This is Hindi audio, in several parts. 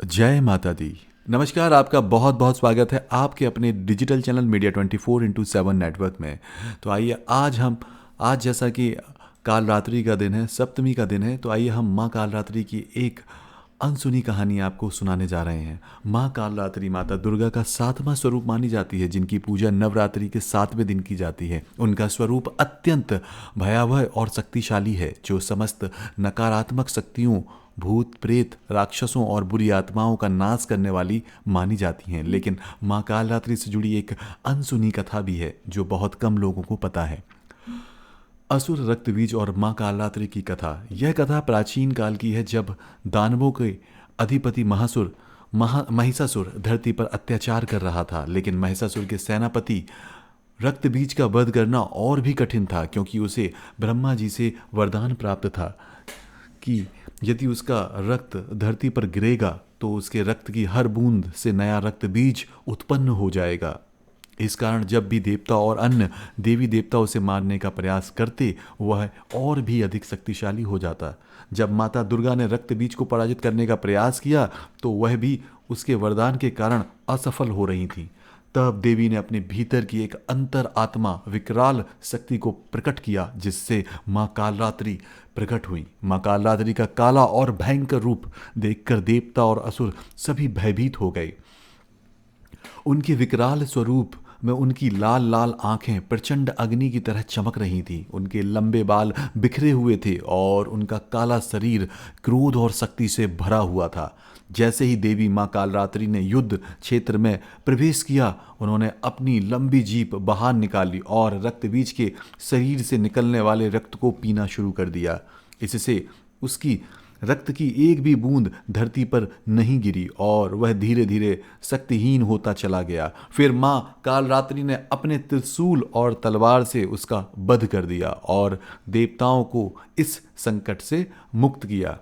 जय माता दी। नमस्कार, आपका बहुत बहुत स्वागत है आपके अपने digital channel media 24x7 network में। तो आइए आज जैसा कि काल रात्रि का दिन है, सप्तमी का दिन है, तो आइए हम माँ काल रात्रि की एक अनसुनी कहानी आपको सुनाने जा रहे हैं। माँ काल रात्रि माता दुर्गा का 7वां स्वरूप मानी जाती है, जिनकी पूजा नवरात्रि के 7वें दिन की जाती है। उनका स्वरूप अत्यंत भयावह और शक्तिशाली है, जो समस्त नकारात्मक शक्तियों, भूत प्रेत, राक्षसों और बुरी आत्माओं का नाश करने वाली मानी जाती हैं। लेकिन माँ कालरात्रि से जुड़ी एक अनसुनी कथा भी है, जो बहुत कम लोगों को पता है। असुर रक्तबीज और माँ कालरात्रि की कथा। यह कथा प्राचीन काल की है, जब दानवों के अधिपति महिषासुर धरती पर अत्याचार कर रहा था। लेकिन महिषासुर के सेनापति रक्तबीज का वध करना और भी कठिन था, क्योंकि उसे ब्रह्मा जी से वरदान प्राप्त था कि यदि उसका रक्त धरती पर गिरेगा तो उसके रक्त की हर बूंद से नया रक्त बीज उत्पन्न हो जाएगा। इस कारण जब भी देवता और अन्य देवी देवता उसे मारने का प्रयास करते, वह और भी अधिक शक्तिशाली हो जाता। जब माता दुर्गा ने रक्त बीज को पराजित करने का प्रयास किया तो वह भी उसके वरदान के कारण असफल हो रही थी। तब देवी ने अपने भीतर की एक अंतर आत्मा विकराल शक्ति को प्रकट किया, जिससे माँ कालरात्रि प्रकट हुई। माँ कालरात्रि का काला और भयंकर रूप देखकर देवता और असुर सभी भयभीत हो गए। उनके विकराल स्वरूप में उनकी लाल लाल आंखें प्रचंड अग्नि की तरह चमक रही थीं। उनके लंबे बाल बिखरे हुए थे और उनका काला शरीर क्रोध और शक्ति से भरा हुआ था। जैसे ही देवी माँ कालरात्रि ने युद्ध क्षेत्र में प्रवेश किया, उन्होंने अपनी लंबी जीभ बाहर निकाली और रक्तबीज के शरीर से निकलने वाले रक्त को पीना शुरू कर दिया। इससे उसकी रक्त की एक भी बूंद धरती पर नहीं गिरी और वह धीरे धीरे शक्तिहीन होता चला गया। फिर माँ कालरात्रि ने अपने त्रिशूल और तलवार से उसका वध कर दिया और देवताओं को इस संकट से मुक्त किया।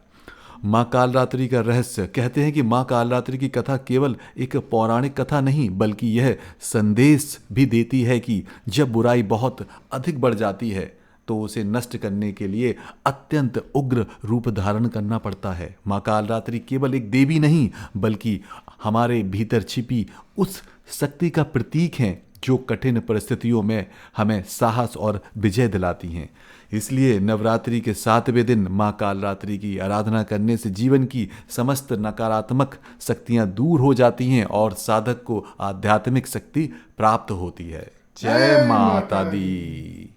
माँ कालरात्रि का रहस्य। कहते हैं कि माँ कालरात्रि की कथा केवल एक पौराणिक कथा नहीं, बल्कि यह संदेश भी देती है कि जब बुराई बहुत अधिक बढ़ जाती है तो उसे नष्ट करने के लिए अत्यंत उग्र रूप धारण करना पड़ता है। माँ कालरात्रि केवल एक देवी नहीं, बल्कि हमारे भीतर छिपी उस शक्ति का प्रतीक है, जो कठिन परिस्थितियों में हमें साहस और विजय दिलाती हैं। इसलिए नवरात्रि के 7वें दिन माँ कालरात्रि की आराधना करने से जीवन की समस्त नकारात्मक शक्तियाँ दूर हो जाती हैं और साधक को आध्यात्मिक शक्ति प्राप्त होती है। जय जय माता माता दी। दी।